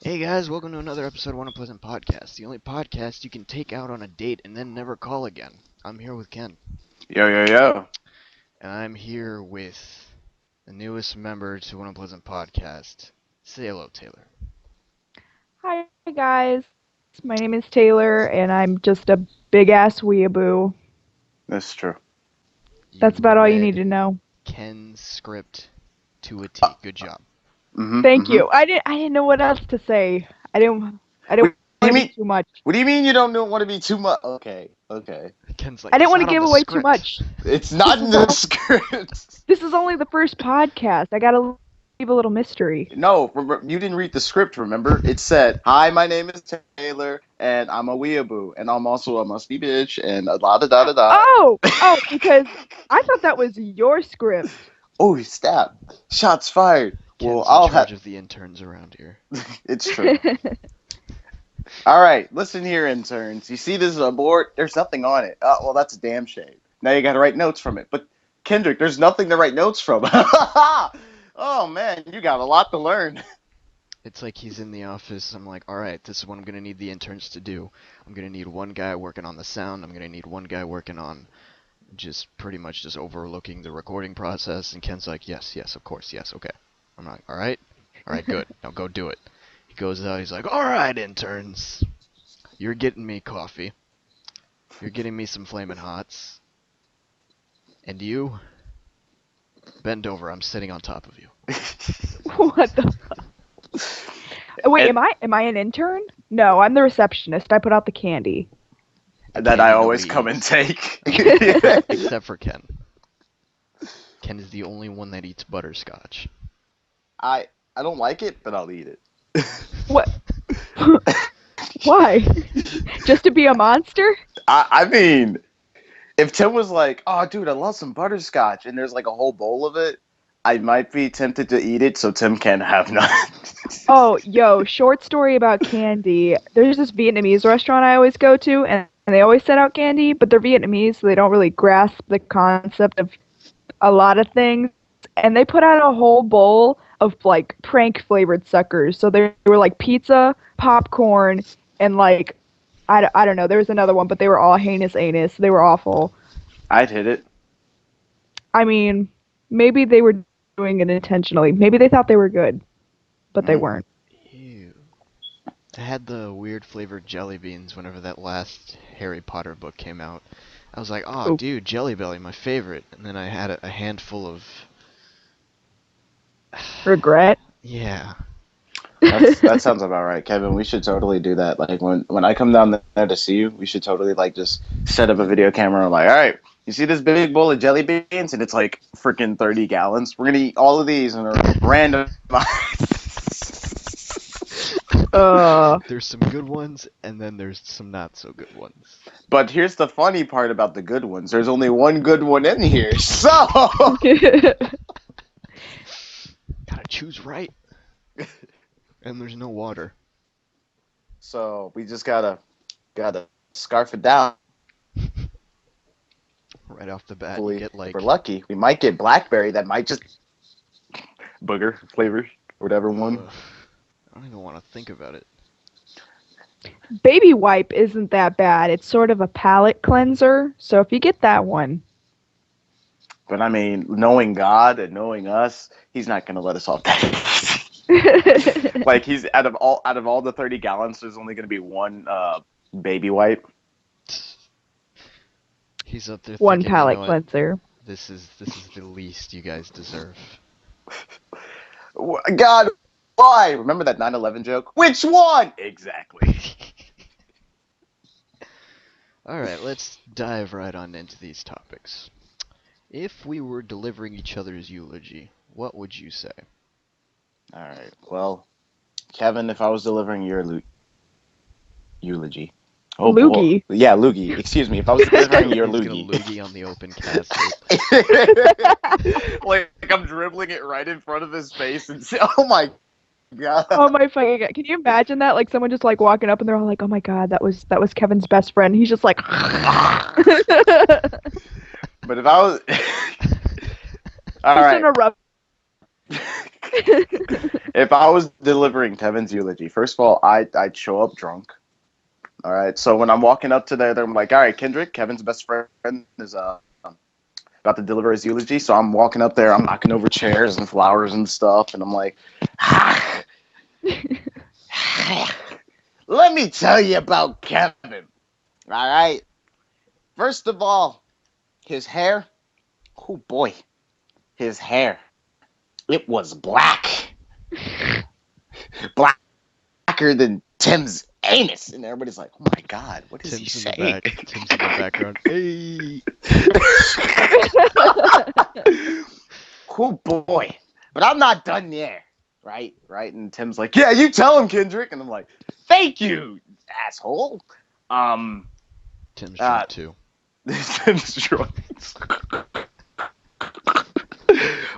Hey guys, welcome to another episode of One Unpleasant Podcast, the only podcast you can take out on a date and then never call again. I'm here with Ken, Yo, yo, yo. and I'm here with the newest member to One Unpleasant Podcast. Say hello, Taylor. Hi guys, my name is Taylor and I'm just a big ass weeaboo. That's true. That's You about all you need read to know. Ken's script to a Uh, T. Good job. Thank you. I didn't know what else to say. I didn't What do want you to be mean? too much. What do you mean you don't want to be too much? Okay, okay. Ken's like, I didn't it's want to not on give the away too script. much. It's This not in is the all, script. this is only the first podcast. I gotta leave a little mystery. No, you didn't read the script, remember? It said, "Hi, my name is Taylor, and I'm a weeaboo, and I'm also a musty bitch, and a da da da da da." Because I thought that was your script. Oh, stab. Shots fired. Well, Ken's in I'll charge have. of the interns around here. It's true. All right, listen here, interns. You see this board? There's nothing on it. Oh, well, that's a damn shame. Now you got to write notes from it. But Kendrick, there's nothing to write notes from. Oh man, you got a lot to learn. It's like he's in the office. I'm like, alright, this is what I'm going to need the interns to do. I'm going to need one guy working on the sound. I'm going to need one guy working on just pretty much just overlooking the recording process. And Ken's like, yes, yes, of course, yes, okay. I'm like, alright, good. Now go do it. He goes out. He's like, alright, interns. You're getting me coffee. You're getting me some Flamin' Hots. And you, bend over. I'm sitting on top of you. What the Wait, And am I an intern? No, I'm the receptionist. I put out the candy. The that I candy always nobody come and eats. take. Except for Ken. Ken is the only one that eats butterscotch. I don't like it, but I'll eat it. What? Why? Just to be a monster? I mean, if Tim was like, "Oh, dude, I love some butterscotch," and there's like a whole bowl of it, I might be tempted to eat it, so Tim can have none. Oh, yo, short story about candy. There's this Vietnamese restaurant I always go to, and they always set out candy, but they're Vietnamese, so they don't really grasp the concept of a lot of things. And they put out a whole bowl of like prank flavored suckers. So they were like pizza, popcorn, and like, I don't know, there was another one, but they were all heinous anus. They were awful. I'd hit it. I mean, maybe they were doing it intentionally. Maybe they thought they were good, but they Mm. weren't. Ew. I had the weird flavored jelly beans whenever that last Harry Potter book came out. I was like, oh, Ooh. dude, Jelly Belly, my favorite. And then I had a handful of. Regret. Yeah. That sounds about right, Kevin. We should totally do that. Like when I come down there to see you, we should totally like just set up a video camera. And like, all right, you see this big bowl of jelly beans, and it's like freaking 30 gallons. We're gonna eat all of these and are random. There's some good ones, and then there's some not so good ones. But here's the funny part about the good ones. There's only one good one in here, so Gotta choose right. And there's no water. we just gotta scarf it down. Right off the bat, you Hopefully, get if like. we're lucky, we might get blackberry. That might just booger flavors, whatever one. Ugh, I don't even want to think about it. Baby wipe isn't that bad. It's sort of a palate cleanser. So if you get that one. But I mean, knowing God and knowing us, He's not gonna let us off that. Like He's out of all the 30 gallons, there's only gonna be one baby wipe. He's up there One thinking, you palate know what? cleanser. This is the least you guys deserve. God, why? Remember that 9/11 joke? Which one? Exactly. Alright, let's dive right on into these topics. If we were delivering each other's eulogy, what would you say? All right. Well, Kevin, if I was delivering your eulogy. Oh, Loogie. boy. Yeah, loogie. Excuse me. If I was delivering your He's gonna loogie. loogie on the open casket. Like I'm dribbling it right in front of his face and say, "Oh my God." Oh my fucking god. Can you imagine that? Like someone just like walking up and they're all like, "Oh my god, that was Kevin's best friend." He's just like But if I was all just right, in a rough If I was delivering Kevin's eulogy, first of all, I'd show up drunk. All right. So when I'm walking up to there, I'm like, all right, Kendrick, Kevin's best friend is about to deliver his eulogy. So I'm walking up there, I'm knocking over chairs and flowers and stuff, and I'm like, ah, let me tell you about Kevin. All right. First of all, his hair. Oh boy, his hair. It was blacker than Tim's anus, and everybody's like, "Oh my god, what is he Tim's in the saying?" back. Tim's in the background. Hey. Oh boy, but I'm not done there, right? And Tim's like, "Yeah, you tell him, Kendrick," and I'm like, "Thank you, asshole." Um, Tim's uh, drunk too. Tim's drunk.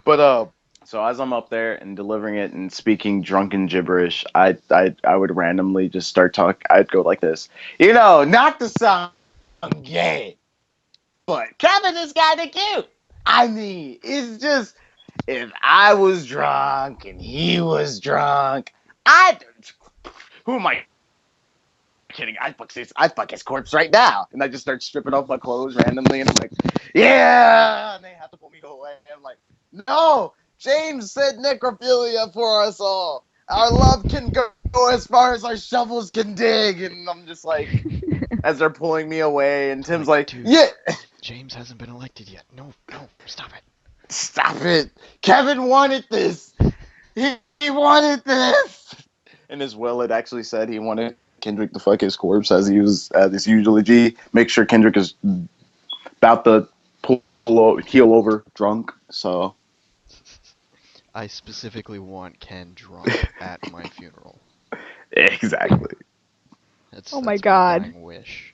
But so as I'm up there and delivering it and speaking drunken gibberish, I would randomly just start talking. I'd go like this, not to sound gay, but Kevin is kind of cute. I mean, it's just if I was drunk and he was drunk, I who am I kidding? I'd fuck his corpse right now, and I just start stripping off my clothes randomly, and I'm like, yeah, and they have to pull me away. I'm like, no, James said necrophilia for us all. Our love can go as far as our shovels can dig, and I'm just like, as they're pulling me away, and They're Tim's like, like, dude, yeah, James hasn't been elected yet. No, no, stop it. stop it. Kevin wanted this. He wanted this. In his will, it actually said he wanted Kendrick to fuck his corpse as he was at his eulogy. Make sure Kendrick is about to keel over drunk. So I specifically want Ken drunk at my funeral. exactly. Oh my That's my god. dying wish.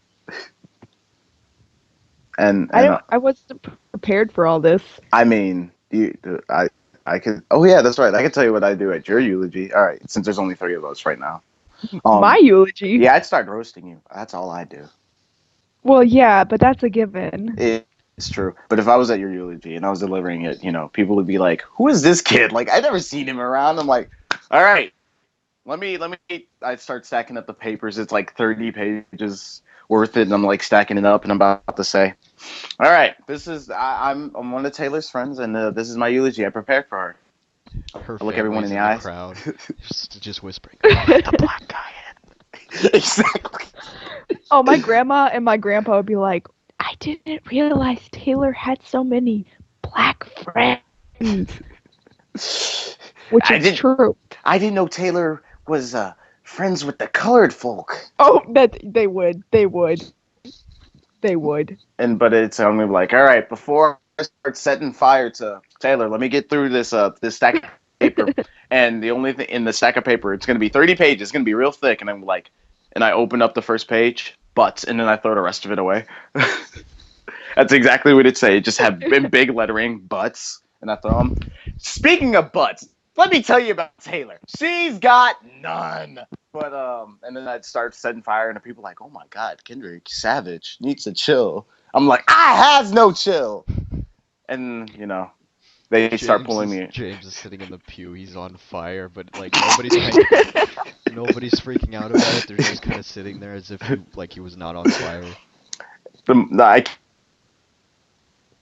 And I wasn't prepared for all this. I mean, I could. Oh yeah, that's right. I could tell you what I do at your eulogy. All right, since there's only three of us right now. My eulogy. Yeah, I'd start roasting you. That's all I do. Well, yeah, but that's a given. It's true. But if I was at your eulogy and I was delivering it, people would be like, "Who is this kid? Like, I never seen him around." I'm like, "All right, let me." I start stacking up the papers. It's like 30 pages worth it, and I'm like stacking it up, and I'm about to say, "All right, this is I'm one of Taylor's friends, and this is my eulogy. I prepared for her." Her I look everyone in family's the in the eyes. crowd, just whispering, "Let the black guy in." Exactly. Oh, my grandma and my grandpa would be like, I didn't realize Taylor had so many black friends, which I is didn't. true. I didn't know Taylor was friends with the colored folk. Oh, that they would. But I'm gonna be like, all right, before I start setting fire to Taylor, let me get through this stack of paper. And the only thing in the stack of paper, it's gonna be 30 pages. It's gonna be real thick. And I'm like, and I open up the first page, butts, and then I throw the rest of it away. That's exactly what it say. It just have in big lettering, butts, and I throw them. Speaking of butts, let me tell you about Taylor. She's got none. But and then I'd start setting fire, and people like, oh my god, Kendrick Savage needs to chill. I'm like, I has no chill, and they start pulling me. James is sitting in the pew. He's on fire, but like nobody's freaking out about it. They're just kind of sitting there as if he was not on fire. I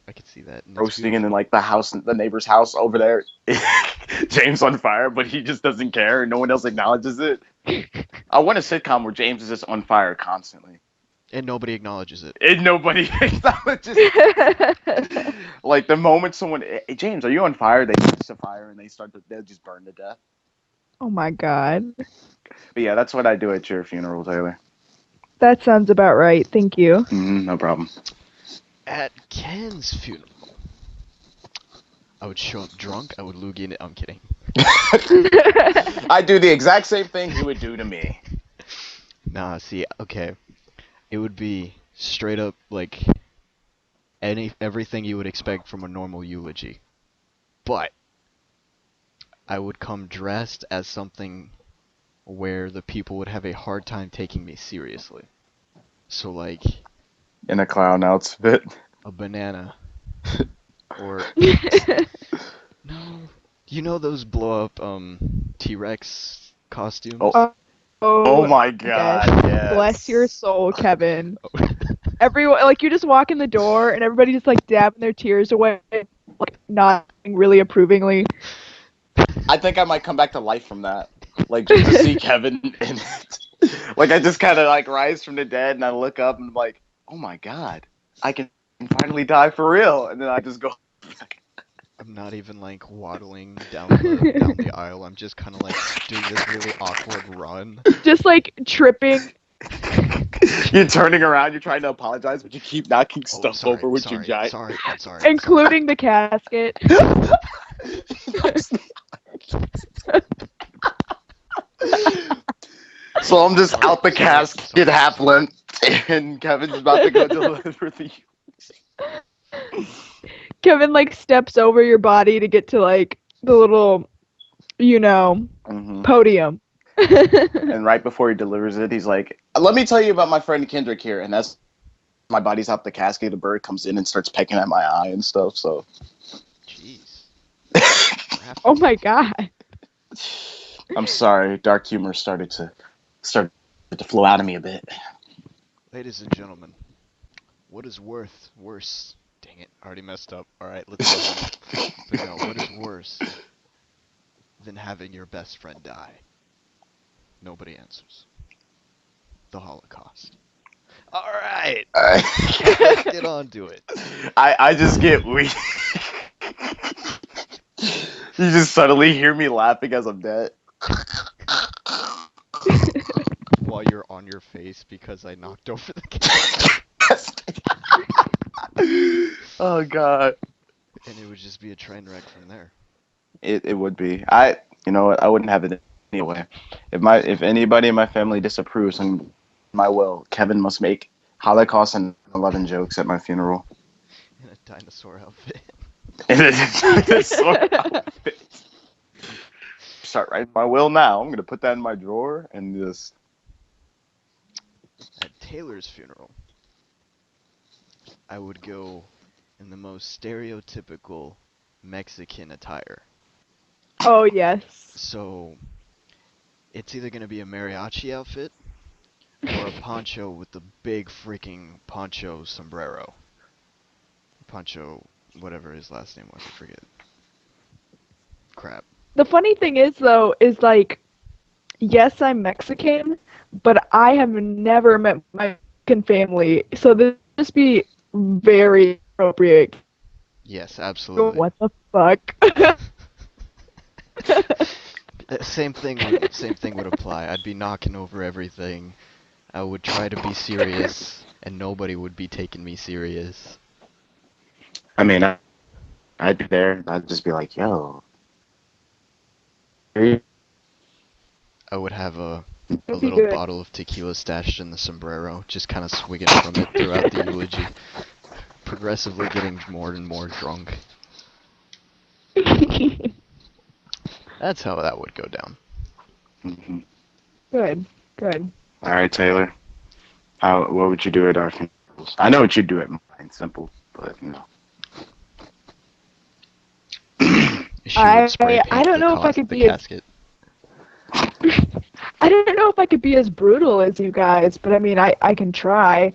I could see that, and that's roasting, and then beautiful. like the neighbor's house over there, James on fire, but he just doesn't care. No one else acknowledges it. I want a sitcom where James is just on fire constantly, And nobody acknowledges it. and nobody acknowledges. Like the moment someone, hey, James, are you on fire? They catch the fire and they'll just burn to death. Oh my god. But yeah, that's what I do at your funeral, Taylor. That sounds about right. Thank you. No problem. At Ken's funeral, I would show up drunk. I would loogie in it. I'm kidding. I do the exact same thing he would do to me. Nah, see, okay. It would be straight up like everything you would expect from a normal eulogy. But I would come dressed as something where the people would have a hard time taking me seriously. So like In a clown outfit. a banana or no, You know those blow up T-Rex Oh, costumes? Oh, oh oh my yes. God, Bless your yes. soul, Kevin. Oh. Everyone, like, you just walk in the door and everybody just like dabbing their tears away, like nodding really approvingly. I think I might come back to life from that. Like just to see Kevin in it. Like I just kind of like rise from the dead and I look up and I'm like, oh my God, I can finally die for real. And then I just go. I'm not even like waddling down the aisle. I'm just kind of like doing this really awkward run. Just like tripping. You're turning around, you're trying to apologize, but you keep knocking Oh, stuff sorry, over with your sorry, giant. sorry, I'm sorry, sorry. Including the casket. So I'm just Sorry, out the sorry, casket, sorry, half sorry. limp, and Kevin's about to go deliver the. Kevin like steps over your body to get to like the little, you know, Hmm. podium. And right before he delivers it, he's like, "Let me tell you about my friend Kendrick here." And that's my body's out the casket. The bird comes in and starts pecking at my eye and stuff. So Jeez, Oh crafty. my god. I'm sorry, dark humor started to flow out of me a bit. Ladies and gentlemen, what is worse? Dang it, I already messed up. Alright, let's go home. But no, what is worse than having your best friend die? Nobody answers. The Holocaust. Alright, let's get on to it. I just get weak. You just suddenly hear me laughing as I'm dead. While you're on your face because I knocked over the casket. Oh God. And it would just be a train wreck from there. It would be. You know what, I wouldn't have it anyway. If anybody in my family disapproves on my will, Kevin must make Holocaust and 11 jokes at my funeral. In a dinosaur outfit. And it's sort of start writing my will now. I'm gonna put that in my drawer and just At Taylor's funeral, I would go in the most stereotypical Mexican attire. Oh yes. So it's either going to be a mariachi outfit or a poncho with the big freaking poncho sombrero. Poncho, whatever his last name was, I forget. Crap. The funny thing is though, is like, yes, I'm Mexican, but I have never met my Mexican family, so this would just be very appropriate. Yes, absolutely. What the fuck? Same thing would apply. I'd be knocking over everything. I would try to be serious, and nobody would be taking me serious. I mean I'd be there, I'd just be like, yo. I would have a It'd be little good. bottle of tequila stashed in the sombrero, just kind of swigging from it throughout the eulogy, progressively getting more and more drunk. That's how that would go down. Mm-hmm. Good, good. All right, Taylor. What would you do at our funerals? I know what you'd do at mine, simple, but you know. She would spray I paint don't know if I could the be as casket. I don't know if I could be as brutal as you guys, but I mean I can try.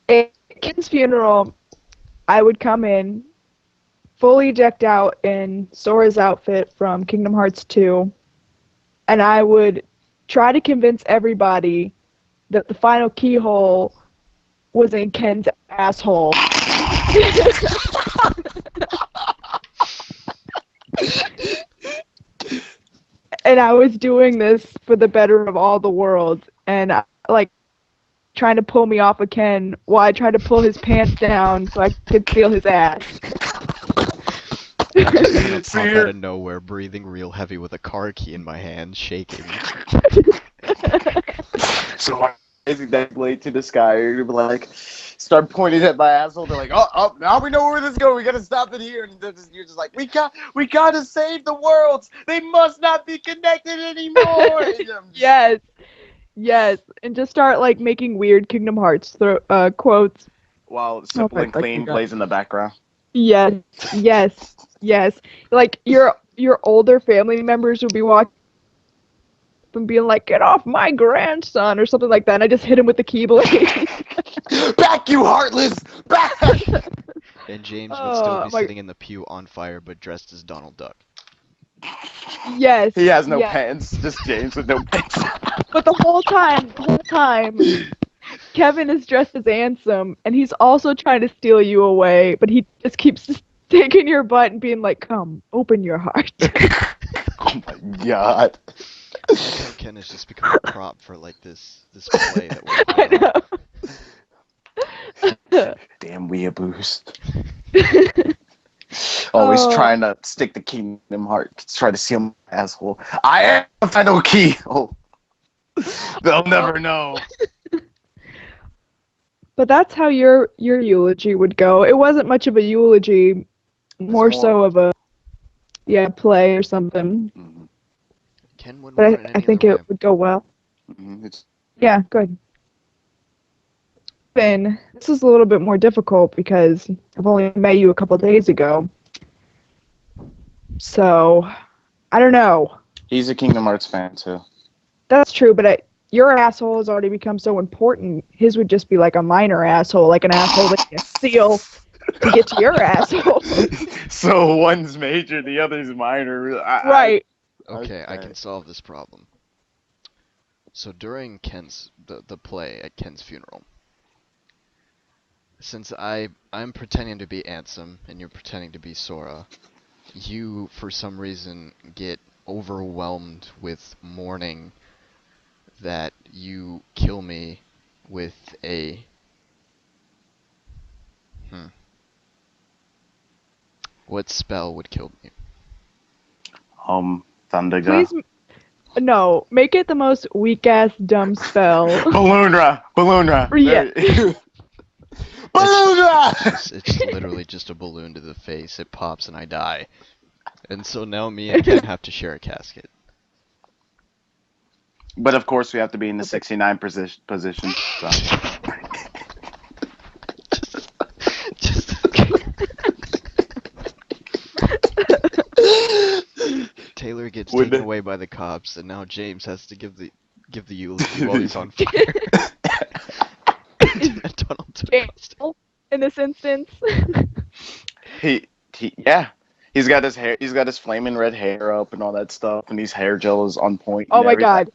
At Ken's funeral, I would come in fully decked out in Sora's outfit from Kingdom Hearts 2, and I would try to convince everybody that the final keyhole was in Ken's asshole. And I was doing this for the better of all the world, and like trying to pull me off of Ken while I tried to pull his pants down so I could feel his ass. I'm just gonna So pop out you're of nowhere, breathing real heavy with a car key in my hand, shaking. so like raising that blade to the sky. You're gonna be like, start pointing at my asshole. They're like, oh, now we know where this is going. We gotta stop it here. And you're just like, we gotta save the worlds. They must not be connected anymore. Yes, yes, and just start like making weird Kingdom Hearts quotes. While Oh Simple my and fucking Clean god. plays in the background. Yes, yes, yes. Like your older family members would be walking up and being like, "Get off my grandson," or something like that. And I just hit him with the keyblade. Back, you heartless! Back! And James would still be My sitting in the pew on fire, but dressed as Donald Duck. yes, He has no yes. pants. Just James with no pants. But the whole time, Kevin is dressed as Ansem, and he's also trying to steal you away, but he just keeps taking your butt and being like, "Come, open your heart." Oh my god. I like how Ken has just become a prop for like this play that we're I putting on. know. Damn weeaboos. Always Oh. trying to stick the Kingdom Hearts, try to seal my asshole. I am the final key. Oh. They'll never know. But that's how your eulogy would go. It wasn't much of a eulogy, more so of a play or something. Mhm. Ken wouldn't But want it I any think other way. it would go well. Mhm. It's Yeah, good. Ben, this is a little bit more difficult because I've only met you a couple days ago. So, I don't know. He's a Kingdom Hearts fan too. That's true, but your asshole has already become so important. His would just be like a minor asshole, like an asshole that you steal to get to your asshole. So one's major, the other's minor. Right. Okay, I Okay. can solve this problem. So during the play at Ken's funeral, since I'm pretending to be Ansem and you're pretending to be Sora, you for some reason get overwhelmed with mourning that you kill me with a what spell would kill me? Thundaga. Please, no, make it the most weak ass dumb spell. Balloonra. Yeah. Balloonra. It's literally just a balloon to the face. It pops and I die. And so now me and Ken have to share a casket. But of course, we have to be in the 69 position. So. Just Taylor gets taken away by the cops, and now James has to give the eulogy while he's on fire. Donald Duck costume. In this instance. Yeah. He's got his hair. He's got his flaming red hair up and all that stuff, and his hair gel is on point. Oh and my everything. god.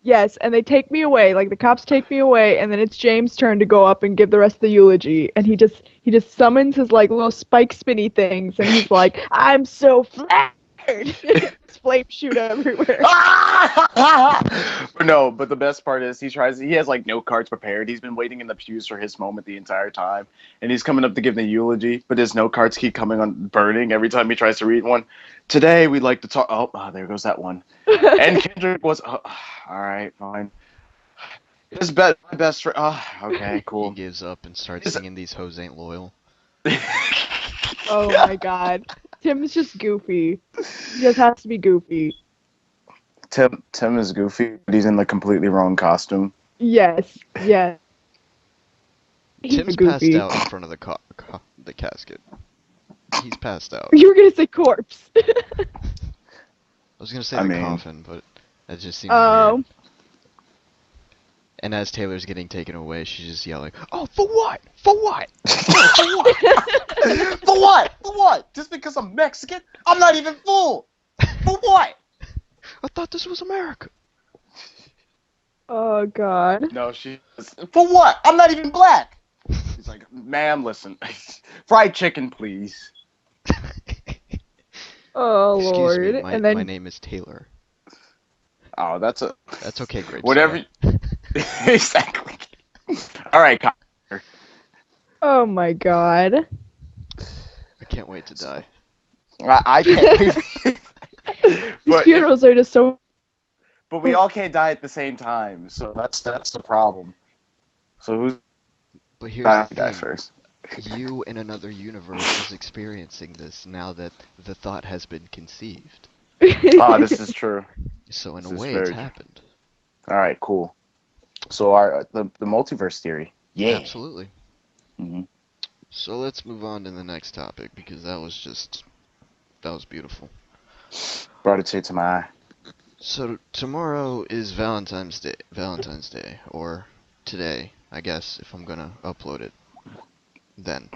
Yes, and they take me away. Like the cops take me away, and then it's James' turn to go up and give the rest of the eulogy. And he just summons his like little spike spinny things, and he's like, "I'm so flattered." His flames shoot everywhere. No, but the best part is he has like no cards prepared. He's been waiting in the pews for his moment the entire time, and he's coming up to give the eulogy, but his note cards keep coming on burning every time he tries to read one. Today we'd like to talk. Oh, there goes that one. And Kendrick was, all right, fine. My best friend. Oh, okay, cool. He gives up and starts singing "These Hoes Ain't Loyal." Oh my god. Tim's just goofy. He just has to be goofy. Tim is goofy, but he's in the completely wrong costume. Yes. He's Tim's goofy. passed out in front of the casket. He's passed out. You were gonna say corpse. I was gonna say coffin, but that just seems weird. And as Taylor's getting taken away, she's just yelling, "Oh, for what? For what? Oh, for what? For what? For what? Just because I'm Mexican? I'm not even full. For what? I thought this was America." Oh god. No, for what? I'm not even black. He's like, ma'am, listen. Fried chicken, please. Oh Excuse lord. me, And then my name is Taylor. Oh, that's okay, great. Whatever. Exactly. All right, Connor. oh my god. I can't wait to die. I can't. These funerals are just so. But we all can't die at the same time, so that's the problem. So who's But here's die the thing. first? You in another universe is experiencing this now that the thought has been conceived. Oh, this is true. So in This a is way, very it's true. happened. All right, cool. So the multiverse theory. Yeah. Absolutely. Mm-hmm. So let's move on to the next topic because that was beautiful. Brought a tear to my eye. So tomorrow is Valentine's Day. Valentine's Day, or today, I guess, if I'm gonna upload it. Then,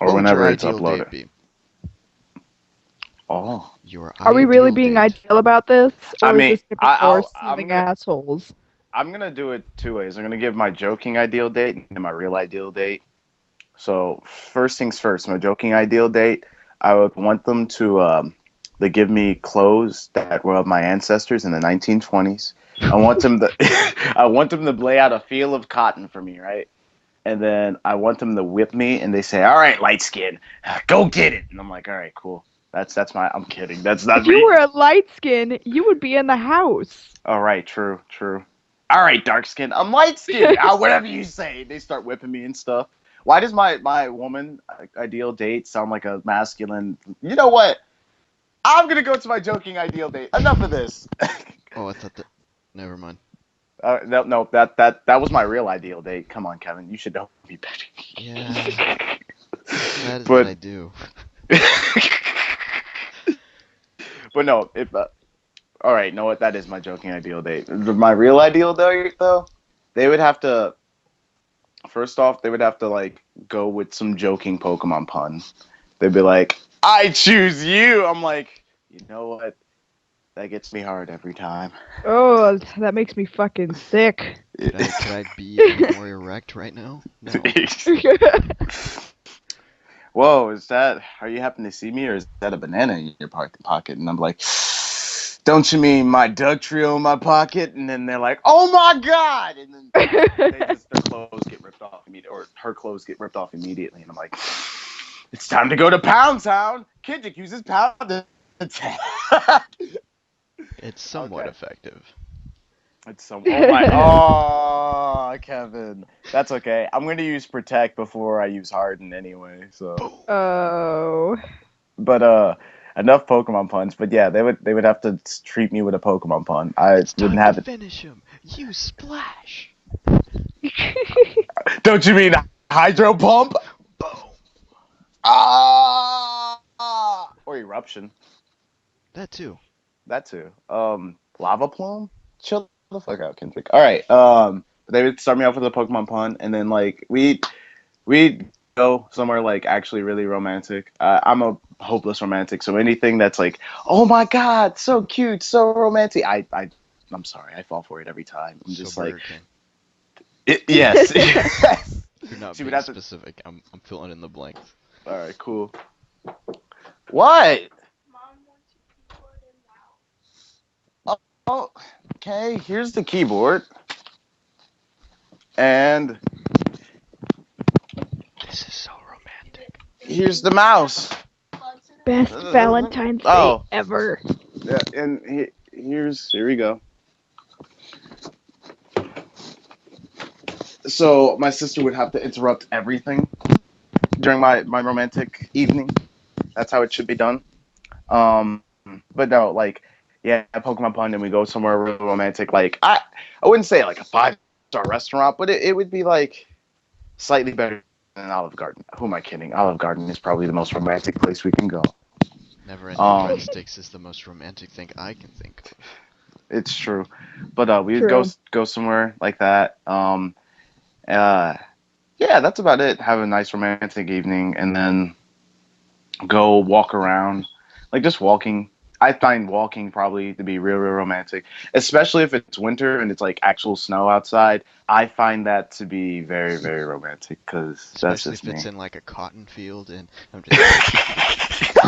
Or what would your whenever it's ideal date uploaded. be? Oh. Your Are we really ideal being date. ideal about this, I or is mean, this typical or I'm seeming gonna assholes? I'm gonna do it two ways. I'm gonna give my joking ideal date and my real ideal date. So first things first, my joking ideal date, I would want them to they give me clothes that were of my ancestors in the 1920s. I want them to I want them to lay out a field of cotton for me, right? And then I want them to whip me, and they say, "All right, light skin, go get it." And I'm like, "All right, cool." That's my. I'm kidding. That's not If you me. were a light skin, you would be in the house. All right, true, true. All right, dark skin. I'm light skinned. Whatever you say. They start whipping me and stuff. Why does my woman ideal date sound like a masculine? You know what? I'm gonna go to my joking ideal date. Enough of this. Oh, I thought that. Never mind. No, no, that was my real ideal date. Come on, Kevin. You should know me better. Yeah. How sad is that but I do? but no, if all right, know what? That is my joking ideal date. My real ideal date, though, they would have to. First off, they would have to like go with some joking Pokemon pun. They'd be like, "I choose you." I'm like, you know what? That gets me hard every time. Oh, that makes me fucking sick. Could I be any more erect right now? No. Whoa, is that? Are you happen to see me, or is that a banana in your pocket? And I'm like, don't you mean my Doug trio in my pocket? And then they're like, oh my god! And then their clothes get ripped off immediately, or her clothes get ripped off immediately. And I'm like, it's time to go to Pound Town. Kendrick uses Pound attack. It's somewhat Okay. effective. It's some. Oh my. Oh, Kevin. That's okay. I'm going to use Protect before I use Harden anyway. So, Boom. Oh. but enough Pokemon puns. But yeah, they would have to treat me with a Pokemon pun. I It's wouldn't time to have it. finish him. Use splash. Don't you mean Hydro Pump? Boom. Or Eruption. That too. That too. Lava Plume. Chill the fuck out, Kendrick. All right. They would start me off with a Pokemon pun, and then like we'd go somewhere like actually really romantic. I'm a hopeless romantic, so anything that's like, oh my god, so cute, so romantic. I'm sorry, I fall for it every time. I'm So just like, Burger King. yes, yes. You're not She would being have to. specific. I'm filling in the blanks. All right, cool. What? Oh, okay. Here's the keyboard, and This is so romantic. here's the mouse. Best Valentine's Day Oh, ever. yeah, and here we go. So my sister would have to interrupt everything during my romantic evening. That's how it should be done. Um, but no, like, yeah, Pokemon Pun, and we go somewhere real romantic. Like, I wouldn't say like a 5-star restaurant, but it would be like slightly better than Olive Garden. Who am I kidding? Olive Garden is probably the most romantic place we can go. Never ending Um, breadsticks is the most romantic thing I can think of. it's true, but we would True. go somewhere like that. Uh, yeah, that's about it. Have a nice romantic evening, and then go walk around, like just walking. I find walking probably to be real romantic, especially if it's winter and it's like actual snow outside. I find that to be very romantic because that's Especially just if it's me. in like a cotton field and I'm just kidding.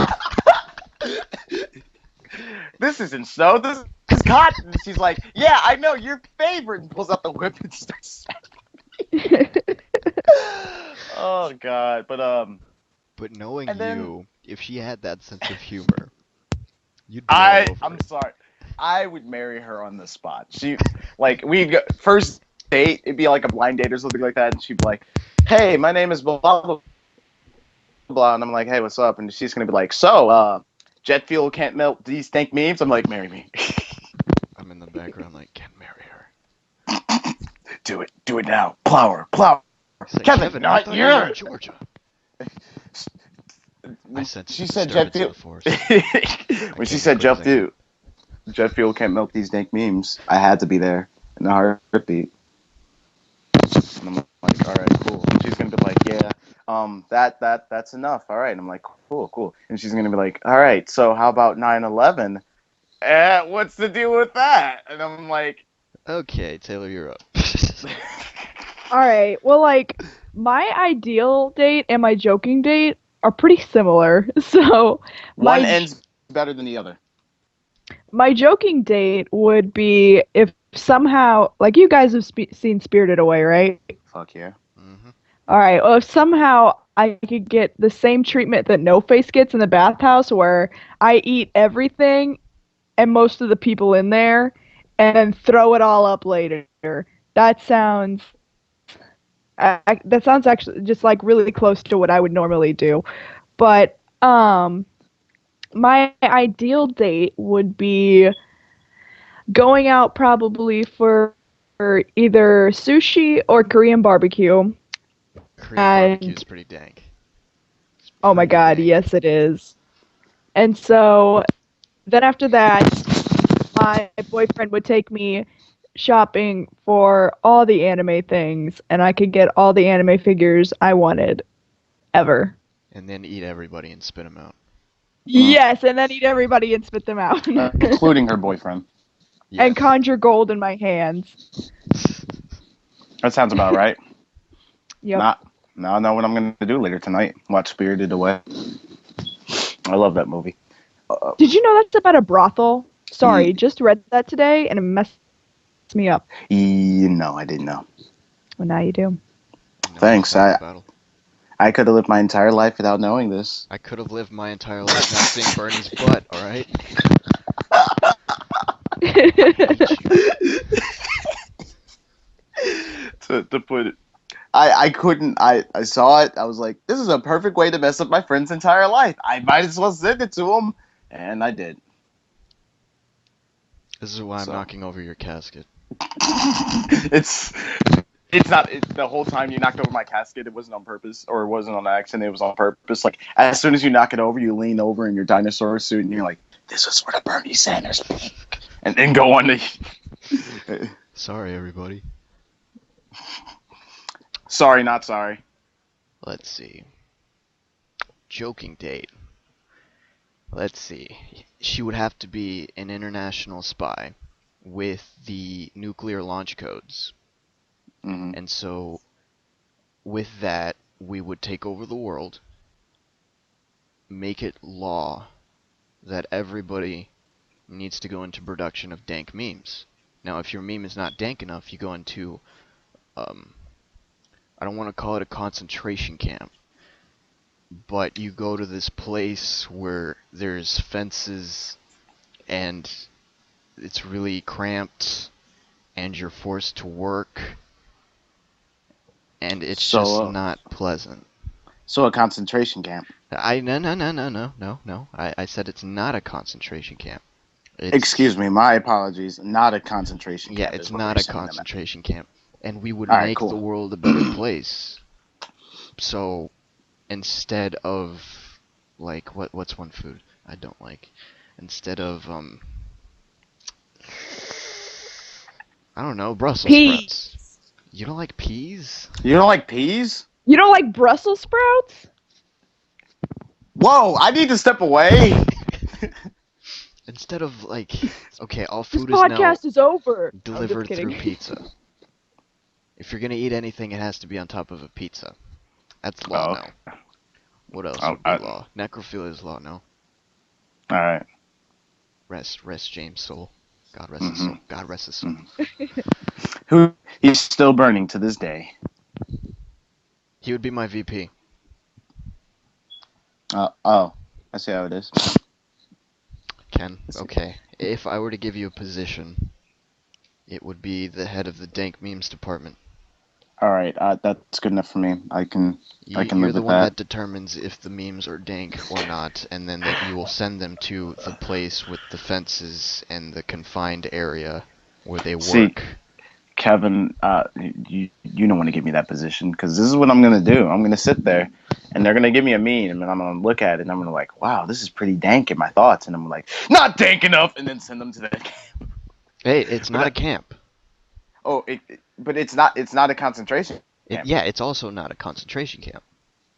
This isn't snow. This is cotton. She's like, yeah, I know your favorite, and pulls out the whip and starts. Oh God, but But knowing and then you, if she had that sense of humor, you'd be all over I'm it. sorry. I would marry her on the spot. She like we'd go first date, it'd be like a blind date or something like that, and she'd be like, hey, my name is blah blah blah, and I'm like, hey, what's up? And she's gonna be like, so jet fuel can't melt these stank memes. I'm like, marry me. I'm in the background like, can't marry her. Do it now. Plow her. He's like, Kevin, Kevin, I not thought you were in yours. Georgia. I when sense she the said jet disturbance in fuel, the force. I when she came as said quick as I could. jet fuel can't milk these dank memes, I had to be there in a heartbeat. And I'm like, all right, cool. And she's gonna be like, yeah, that's enough. All right. And I'm like, cool, cool. And she's gonna be like, all right, so how about 9/11? What's the deal with that? And I'm like, Okay, Taylor, you're up. All right. Well, like my ideal date and my joking date are pretty similar. So one my ends better than the other. my joking date would be if somehow, like you guys have seen Spirited Away, right? Fuck yeah. hmm All right. Well, if somehow I could get the same treatment that No Face gets in the bathhouse, where I eat everything and most of the people in there, and then throw it all up later. That sounds that sounds actually just like really close to what I would normally do. But my ideal date would be going out probably for either sushi or Korean barbecue. Korean barbecue And is pretty dank. It's oh my pretty god, dank. yes it is. And so then after that, my boyfriend would take me shopping for all the anime things, and I could get all the anime figures I wanted ever. And then eat everybody and spit them out. Mm. Yes, and then eat everybody and spit them out. Including her boyfriend. And Yes. conjure gold in my hands. That sounds about right. Yep. Not now I know what I'm gonna do later tonight. Watch Spirited Away. I love that movie. Did you know that's about a brothel? Sorry, Ye- just read that today and it messed me up. no, I didn't know. Well, now you do. Thanks. Half the battle. I could have lived my entire life without knowing this. I could have lived my entire life not seeing Bernie's butt, alright? Hate you. To put it, I couldn't. I saw it. I was like, this is a perfect way to mess up my friend's entire life. I might as well send it to him, and I did. This is why I'm So knocking over your casket. it's it's not the whole time you knocked over my casket. It wasn't on purpose, or it wasn't on accident. It was on purpose. Like as soon as you knock it over, you lean over in your dinosaur suit, and you're like, "This is for the Bernie Sanders," and then go on to. Sorry, everybody. Sorry, not sorry. Let's see. Joking date. Let's see. She would have to be an international spy with the nuclear launch codes. Mm-hmm. And so, with that, we would take over the world, make it law that everybody needs to go into production of dank memes. Now, if your meme is not dank enough, you go into, I don't want to call it a concentration camp, but you go to this place where there's fences and it's really cramped and you're forced to work and it's just So, not pleasant. so a concentration camp. No. I said it's not a concentration camp. Excuse It's me, my apologies. Not a concentration yeah, camp it's is what we're not a saying. concentration camp. And we would All right, make the cool. world a better place. So instead of like what's one food I don't like? Instead of I don't know, Brussels sprouts. Peas. You don't like peas? You don't like peas? You don't like Brussels sprouts? Whoa, I need to step away. Instead of like, okay, all This food is now podcast is over. I'm just delivered through kidding. pizza. If you're gonna eat anything, it has to be on top of a pizza. That's law Oh, now. What else oh would be law? Necrophilia is law, no? all right. Rest James' soul. God rest his Mm-hmm. soul. God rest his soul. Who he's still burning to this day. He would be my VP. Oh, I see how it is. Ken, okay. If I were to give you a position, it would be the head of the dank memes department. All right, that's good enough for me. I can You're live the with one that. that determines if the memes are dank or not, and then that you will send them to the place with the fences and the confined area where they See, work. Kevin, you don't want to give me that position because this is what I'm gonna do. I'm gonna sit there, and they're gonna give me a meme, and I'm gonna look at it, and I'm gonna like, wow, this is pretty dank in my thoughts, and I'm like, not dank enough, and then send them to the. Hey, it's But not a camp. but it's not a concentration camp. Yeah, it's also not a concentration camp.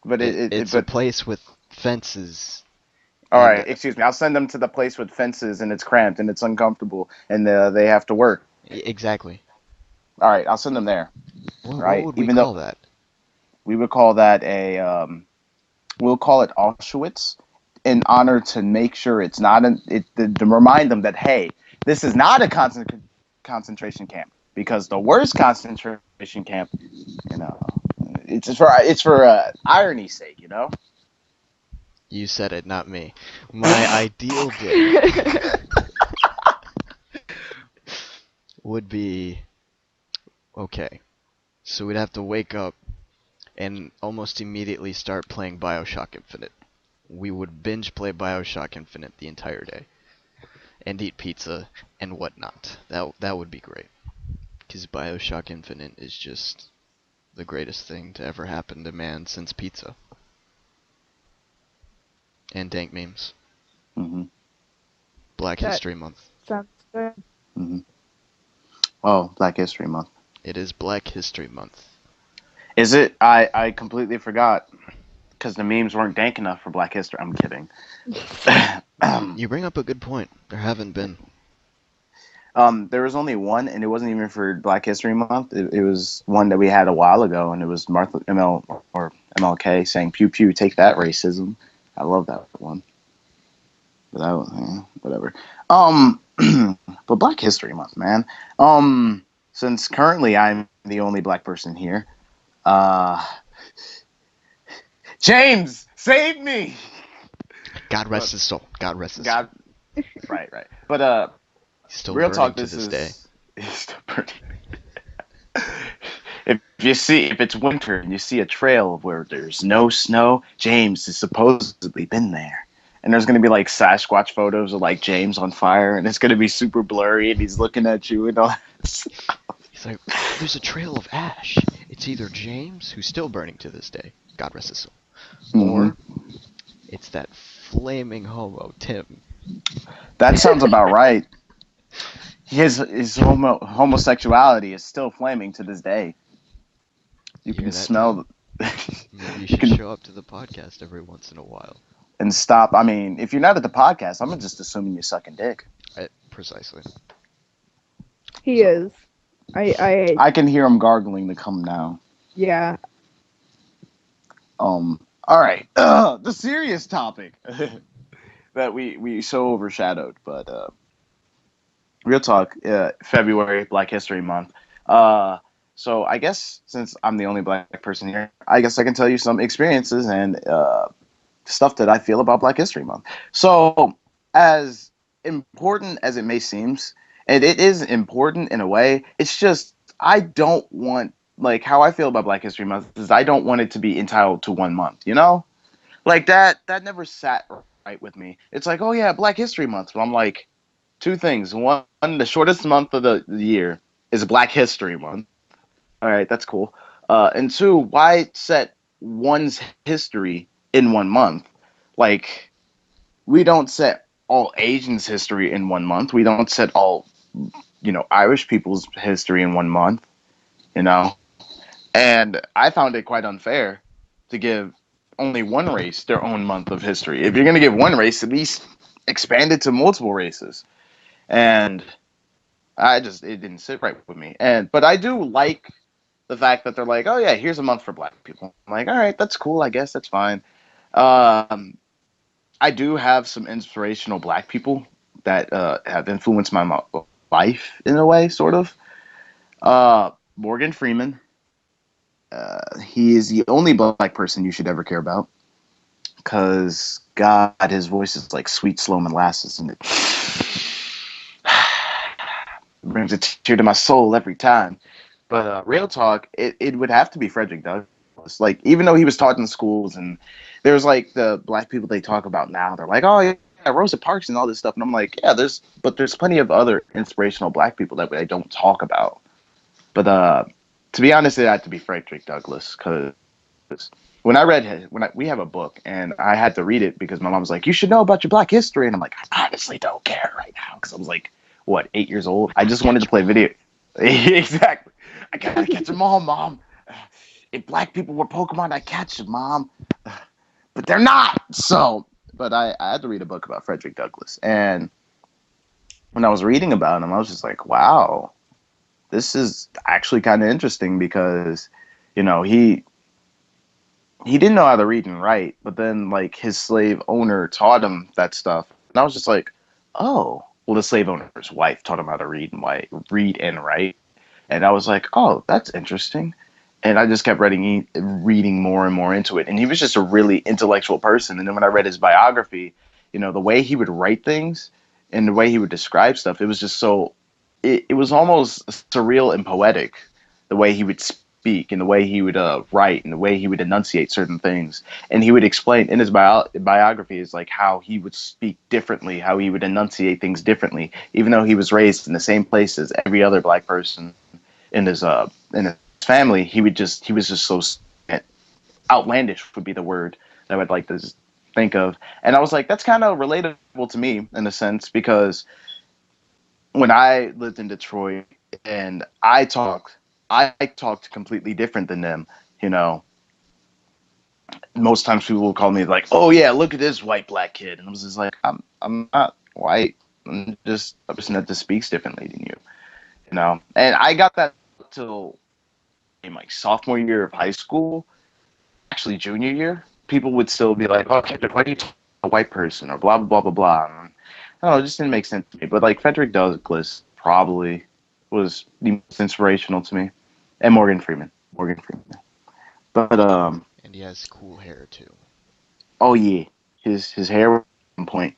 But It's a but place with fences all and right, excuse me. I'll send them to the place with fences, and it's cramped, and it's uncomfortable, and they have to work. exactly. All right, I'll send them there. What Right, would we even though call that? we would call that we'll call it Auschwitz in honor to make sure it's not to remind them that hey, this is not a concentration camp because the worst concentration camp, you know, it's for irony's sake, you know. You said it, not me. My ideal day would be okay. So we'd have to wake up and almost immediately start playing BioShock Infinite. We would binge play BioShock Infinite the entire day and eat pizza and whatnot. That would be great. Because BioShock Infinite is just the greatest thing to ever happen to man since pizza. And dank memes. Mm-hmm. Black That History Month. sounds good. Mm-hmm. Oh, Black History Month. It is Black History Month. Is it? I completely forgot because the memes weren't dank enough for Black History. I'm kidding. You bring up a good point. There haven't been. There was only one, and it wasn't even for Black History Month. It was one that we had a while ago, and it was Martha ML or MLK saying "Pew pew, take that racism." I love that one, but that was whatever. Um, but Black History Month, man. Since currently I'm the only black person here, uh, James, save me. God But rest his soul. God rest his soul. God, right. But He's still real burning talk, to this this day. is still burning. If it's winter and you see a trail where there's no snow, James has supposedly been there. And there's gonna be like Sasquatch photos of like James on fire, and it's gonna be super blurry, and he's looking at you and all that. He's like, there's a trail of ash. It's either James, who's still burning to this day, God rest his soul, Mm-hmm. or it's that flaming homo, Tim. That sounds about right. His homosexuality is still flaming to this day. You You hear can that, Tim? smell. Maybe you You should can show up to the podcast every once in a while. and stop. I mean, if you're not at the podcast, I'm just assuming you're sucking dick. Precisely. He So is. I I can hear him gargling to come now. yeah. All right. The serious topic that we so overshadowed, but real talk. February, Black History Month. Uh, so I guess since I'm the only black person here, I guess I can tell you some experiences and stuff that I feel about Black History Month. So as important as it may seem, and it is important in a way, it's just I don't want like how I feel about Black History Month is I don't want it to be entitled to 1 month, you know? Like that never sat right with me. It's like, oh yeah, Black History Month. But I'm like, two things. One, the shortest month of the year is Black History Month. All right, that's cool. And two, why set one's history in 1 month? Like, we don't set all Asians' history in 1 month. We don't set all, Irish people's history in 1 month, you know? And I found it quite unfair to give only one race their own month of history. If you're going to give one race, at least expand it to multiple races. And it didn't sit right with me. But I do like the fact that they're like, oh yeah, here's a month for black people. I'm like, all right, that's cool. I guess that's fine. Um, I do have some inspirational black people that have influenced my life in a way, sort of. Morgan Freeman. He is the only black person you should ever care about because God, his voice is like sweet, slow molasses, and it brings a tear to my soul every time. But real talk, it would have to be Frederick Douglass. Like, even though he was taught in schools, and there's like the black people they talk about now, they're like, oh yeah, Rosa Parks and all this stuff, and I'm like, yeah, there's plenty of other inspirational black people that I don't talk about. But to be honest, it had to be Frederick Douglass because when I read his, we have a book and I had to read it because my mom was like, "You should know about your Black history," and I'm like, "I honestly don't care right now," because I was like, what, 8 years old? I I gotta just wanted catch to 'em play all. video. Exactly. I gotta catch them all, mom. If black people were Pokemon, I'd catch them, mom. But they're not. So, but I had to read a book about Frederick Douglass, and when I was reading about him, I was just like, wow, this is actually kind of interesting because, you know, he didn't know how to read and write, but then like his slave owner taught him that stuff, and I was just like, oh, well, the slave owner's wife taught him how to read and write, and I was like, oh, that's interesting, and I just kept reading more and more into it, and he was just a really intellectual person, and then when I read his biography, you know, the way he would write things and the way he would describe stuff, it was just so, it was almost surreal and poetic, the way he would speak and the way he would write and the way he would enunciate certain things. And he would explain in his biography is like how he would speak differently, how he would enunciate things differently, even though he was raised in the same place as every other black person in his family. He was just so outlandish would be the word that I would like to think of. And I was like, that's kind of relatable to me in a sense because when I lived in Detroit and I talked completely different than them. You know, most times people will call me like, "Oh yeah, look at this white black kid," and I was just like, I'm not white. I'm just a person that just speaks differently than you. You know, and I got that till in like sophomore year of high school, actually junior year. People would still be like, "Oh, Kendrick, why do you talk to a white person?" or blah blah blah blah blah. And I don't know, it just didn't make sense to me. But like Frederick Douglass probably was the most inspirational to me, and Morgan Freeman. Morgan Freeman. But And he has cool hair too. oh yeah, his hair was on point.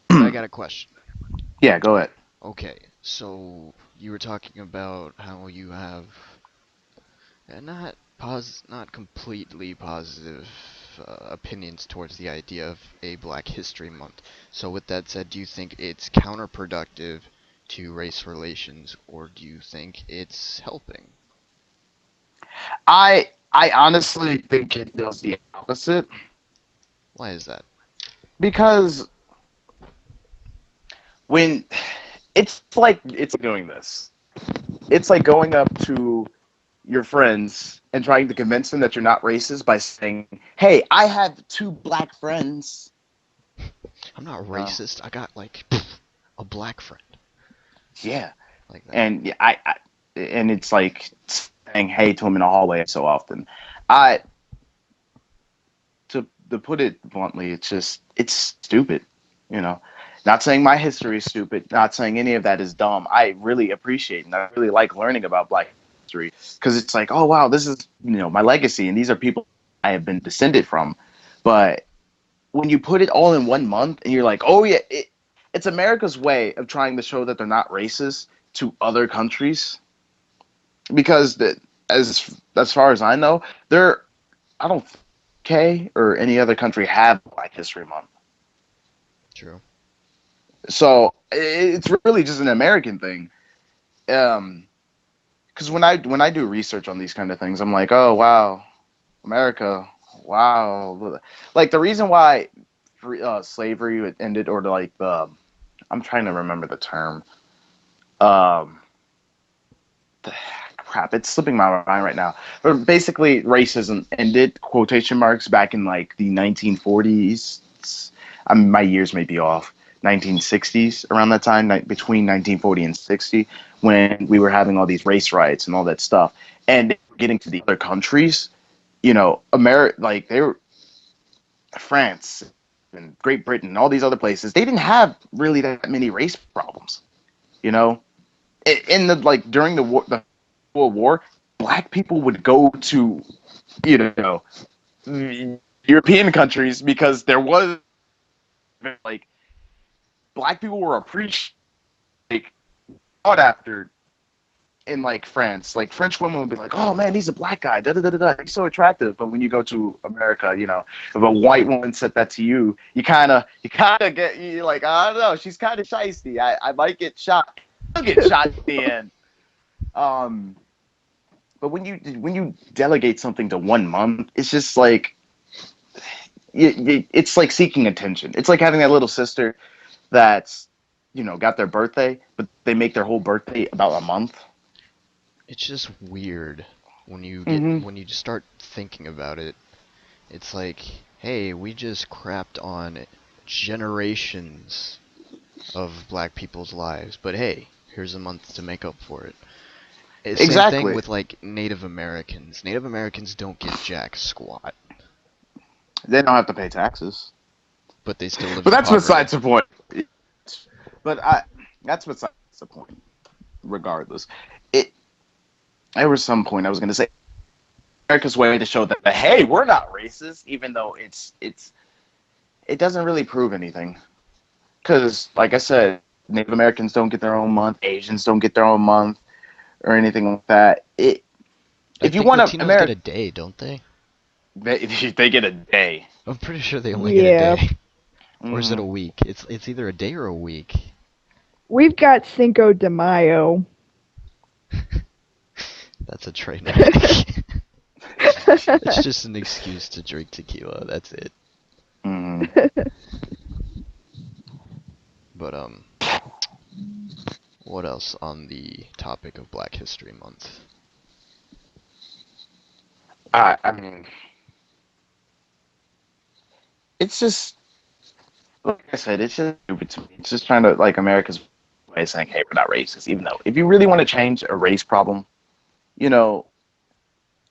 But I got a question. Yeah, go ahead. Okay, so you were talking about how you have not completely positive opinions towards the idea of a Black History Month. So with that said, do you think it's counterproductive to race relations, or do you think it's helping? I honestly think it does the opposite Why is that? because when it's like doing this, it's like going up to your friends and trying to convince them that you're not racist by saying, "Hey, I have two black friends." I'm not Uh, racist. I got like a black friend yeah, like that. and yeah, and it's like saying "Hey" to them in the hallway so often. I to put it bluntly, it's stupid. You know, not saying my history is stupid, not saying any of that is dumb. I really appreciate and I really like learning about Black history because it's like, oh wow, this is my legacy, and these are people I have been descended from. But when you put it all in one month, and you're like, oh yeah, it's America's way of trying to show that they're not racist to other countries because as far as I know, they're I don't UK or any other country have Black History Month. True. So it's really just an American thing. Because when I do research on these kind of things, I'm like, oh wow, America, wow. Like the reason why slavery ended, or like the I'm trying to remember the term. Um, the, Crap, it's slipping my mind right now. But basically, racism ended quotation marks back in like the 1940s. My years may be off. 1960s, around that time, between 1940 and 60, when we were having all these race riots and all that stuff, and getting to the other countries, America, like they were France and Great Britain, and all these other places, they didn't have really that many race problems. You know, in the like during the World War, black people would go to you know European countries because there was like black people were appreciated, like, sought after in like France. Like French women would be like, "Oh man, he's a black guy. Da da da da. Da. He's so attractive." But when you go to America, if a white woman said that to you, you kind of get you like, I don't know, she's kind of shisty. I might get shot. I'll get shot at the end. Um, but when you delegate something to 1 month, it's just like it's like seeking attention. It's like having that little sister that's got their birthday, but they make their whole birthday about a month. It's just weird Hmm. when you just start thinking about it. It's like, hey, we just crapped on generations of black people's lives, but hey, here's a month to make up for it. Same thing Exactly. with like Native Americans. Native Americans don't get jack squat, They don't have to pay taxes, but they still live but in that's poverty. besides the point. But I that's besides the point. Regardless, it there was some point I was going to say America's way to show that hey, we're not racist, even though it doesn't really prove anything. Because, like I said, Native Americans don't get their own month, Asians don't get their own month, or anything like that. I If you think want to Latinos get America, a day, don't they? they get a day. I'm pretty sure they only get a Yeah. day. Or is it Hmm. a week? It's either a day or a week. We've got Cinco de Mayo. That's a train wreck. It's just an excuse to drink tequila. That's it. Hmm. But what else on the topic of Black History Month? I mean, it's just like I said, it's just stupid to me. It's just trying to like America's way of saying, "Hey, we're not racist." Even though, if you really want to change a race problem, you know,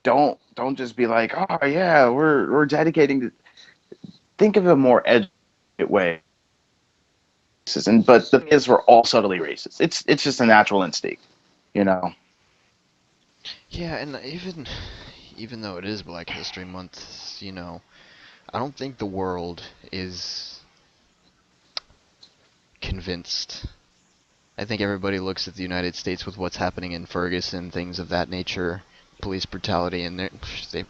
don't just be like, "Oh yeah, we're dedicating to." Think of a more educated way. And but the thing is, we're all subtly racist. It's just a natural instinct, you know. Yeah, and even though it is Black History Month, I don't think the world is convinced. I think everybody looks at the United States with what's happening in Ferguson, things of that nature, police brutality, and they,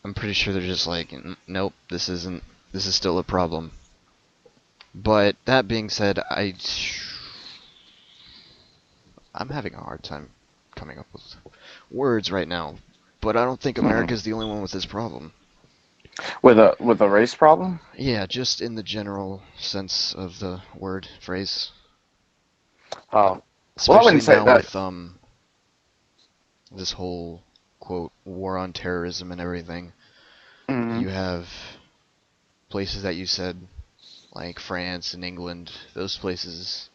I'm pretty sure they're just like, nope, this isn't, this is still a problem. But that being said, I'm having a hard time coming up with words right now. But I don't think Hmm. America's the only one with this problem. With a race problem. Yeah, just in the general sense of the word phrase. Oh, well, I Especially wouldn't say now that. with this whole quote war on terrorism and everything. Hmm. You have places that you said like France and England, those places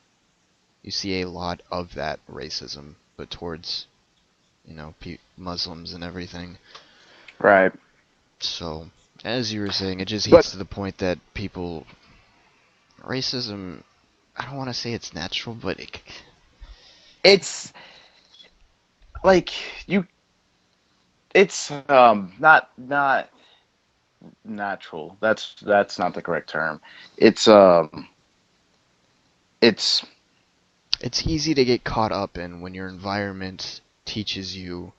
you see a lot of that racism, but towards, Muslims and everything. Right, So, as you were saying, it just but heats to the point that racism, I don't want to say it's natural, but it's like you. It's not natural. That's not the correct term. It's it's it's easy to get caught up in when your environment teaches you,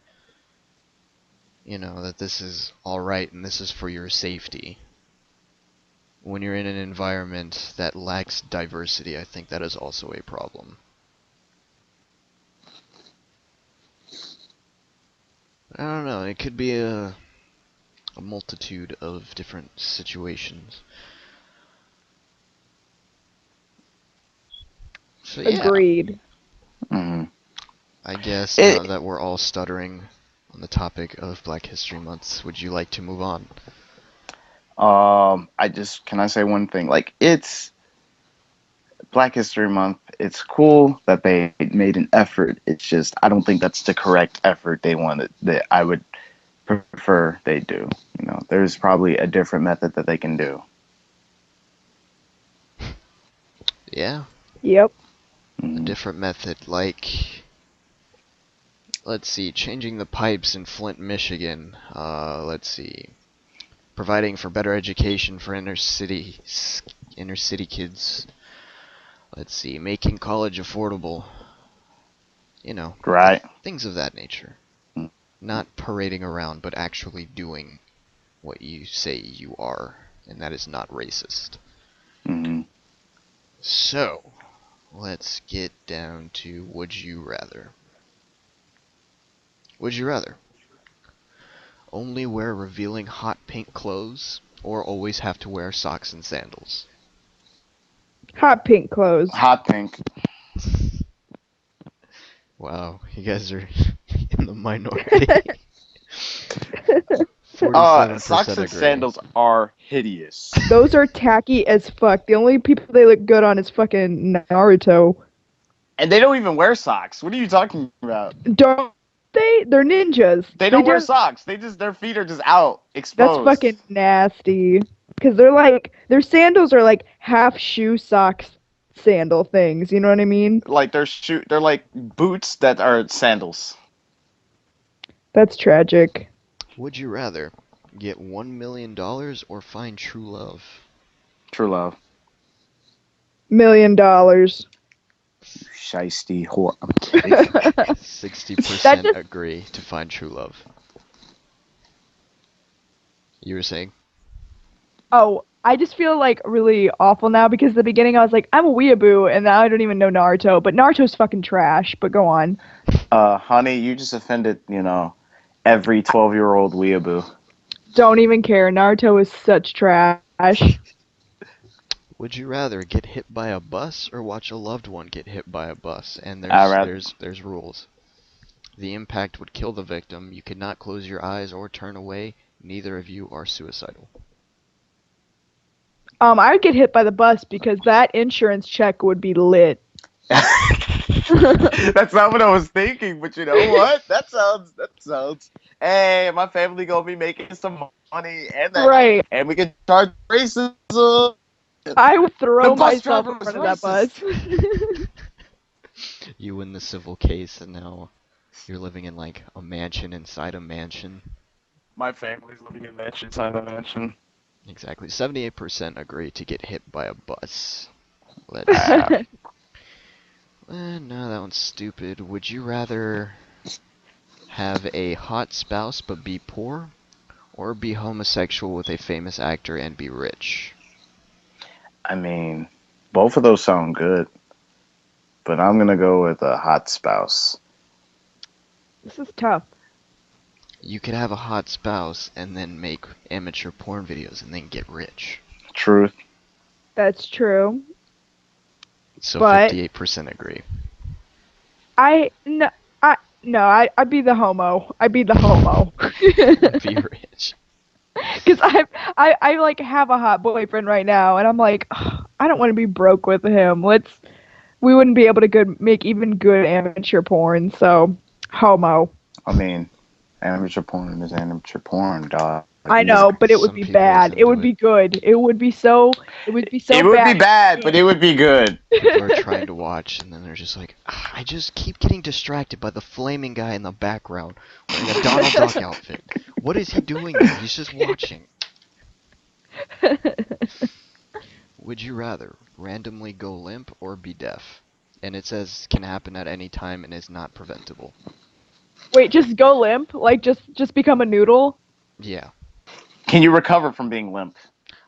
that this is alright and this is for your safety. When you're in an environment that lacks diversity, I think that is also a problem. I don't know, it could be a multitude of different situations. So yeah, Agreed. mm, I guess now it. that we're all stuttering on the topic of Black History Month, would you like to move on? I just can I say one thing? Like it's Black History Month. It's cool that they made an effort. It's just I don't think that's the correct effort they wanted. That I would prefer they do. There's probably a different method that they can do. Yeah, Yep. a Mm, different method, like, let's see, changing the pipes in Flint, Michigan. Let's see, providing for better education for inner city kids. Let's see, making college affordable. You know, right. things of that nature. Not parading around, but actually doing what you say you are, and that is not racist. Mm-hmm. So, Let's get down to would you rather. Would you rather only wear revealing hot pink clothes or always have to wear socks and sandals? Hot pink clothes. Hot pink. Wow, you guys are in the minority. Socks 47% and agree. sandals are hideous. Those are tacky as fuck. The only people they look good on is fucking Naruto. And they don't even wear socks. What are you talking about? Don't they? They're ninjas. They They don't wear just. socks. Their feet are just out, That's exposed. fucking nasty. Because they're like their sandals are like half shoe socks sandal things. You know what I mean? Like they're like boots that are sandals. That's tragic. Would you rather get $1 million or find true love? True love. $1 million. Shiesty whore. I'm kidding. That 60% just agree to find true love. You were saying? Oh, I just feel like really awful now because at the beginning I was like, I'm a weeaboo, and now I don't even know Naruto. But Naruto's fucking trash. But go on. Honey, you just offended, every 12-year-old weeaboo. Don't even care. Naruto is such trash. Would you rather get hit by a bus or watch a loved one get hit by a bus? And I there's rather there's there's rules. The impact would kill the victim. You cannot close your eyes or turn away. Neither of you are suicidal. I would get hit by the bus because that insurance check would be lit. That's not what I was thinking, but you know what? That sounds. Hey, my family gonna be making some money, Right. and we can charge racism. I would The throw bus myself driver in was front of that bus. racist. You win the civil case, and now you're living in like a mansion inside a mansion. My family's living in mansion inside a mansion. Exactly. 78% agree to get hit by a bus. Let's see. No, that one's stupid. Would you rather have a hot spouse but be poor, or be homosexual with a famous actor and be rich? I mean, both of those sound good, but I'm gonna go with a hot spouse. This is tough. You could have a hot spouse and then make amateur porn videos and then get rich. Truth. That's true. So But 58% agree. I no, I'd be the homo. I'd be the homo. Be rich. Because I like have a hot boyfriend right now, and I'm like, "Ugh, I don't want to be broke with him. We wouldn't be able to make even good amateur porn. So, homo. I mean, amateur porn is amateur porn, dog. I know, but it would Some be people bad. listen It to would it. be good. It would be so. It would be so It would be bad. bad, but it would be good. People are trying to watch and then they're just like, "Ah, I just keep getting distracted by the flaming guy in the background wearing a Donald Duck outfit. What is he doing there? He's just watching." Would you rather randomly go limp or be deaf? And it says can happen at any time and is not preventable. Wait, just go limp? Like just become a noodle? Yeah. Can you recover from being limp?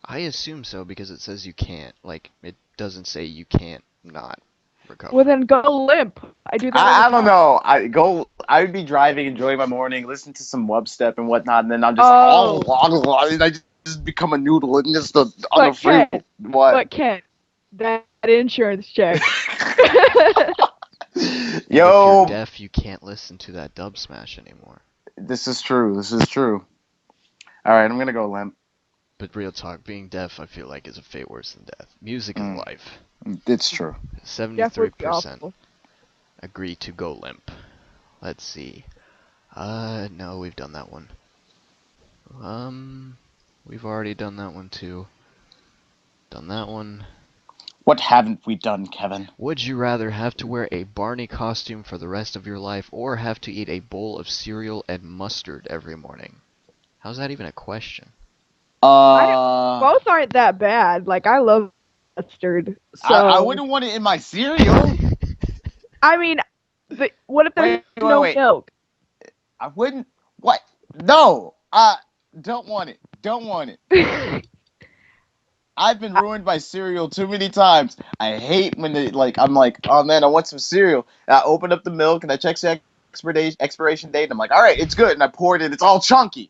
I assume so because it says you can't. Like, it doesn't say you can't not recover. Well, then go limp. I do that all the I don't time. know. I would be driving, enjoying my morning, listen to some wubstep and whatnot, and then I'm just Oh, and I just become a noodle and just on the but freeway. Ken, What? that insurance check. And if you're Yo, deaf, you can't listen to that dub smash anymore. this is true. This is true. All right, I'm gonna go limp. But real talk, being deaf, I feel like is a fate worse than death. Music is Mm, life. it's true. Death would be 73% awful. agree to go limp. Let's see. No, we've done that one. We've already done that one too. Done that one. What haven't we done, Kevin? Would you rather have to wear a Barney costume for the rest of your life or have to eat a bowl of cereal and mustard every morning? How's that even a question? Both aren't that bad. Like I love mustard. So I wouldn't want it in my cereal. I mean, what if there's no Wait. milk? I wouldn't. What? No. Don't want it. Don't want it. I've been ruined by cereal too many times. I hate when I'm like, oh man, I want some cereal. And I open up the milk and I check the expiration date. And I'm like, all right, it's good. And I pour it in. It's all chunky.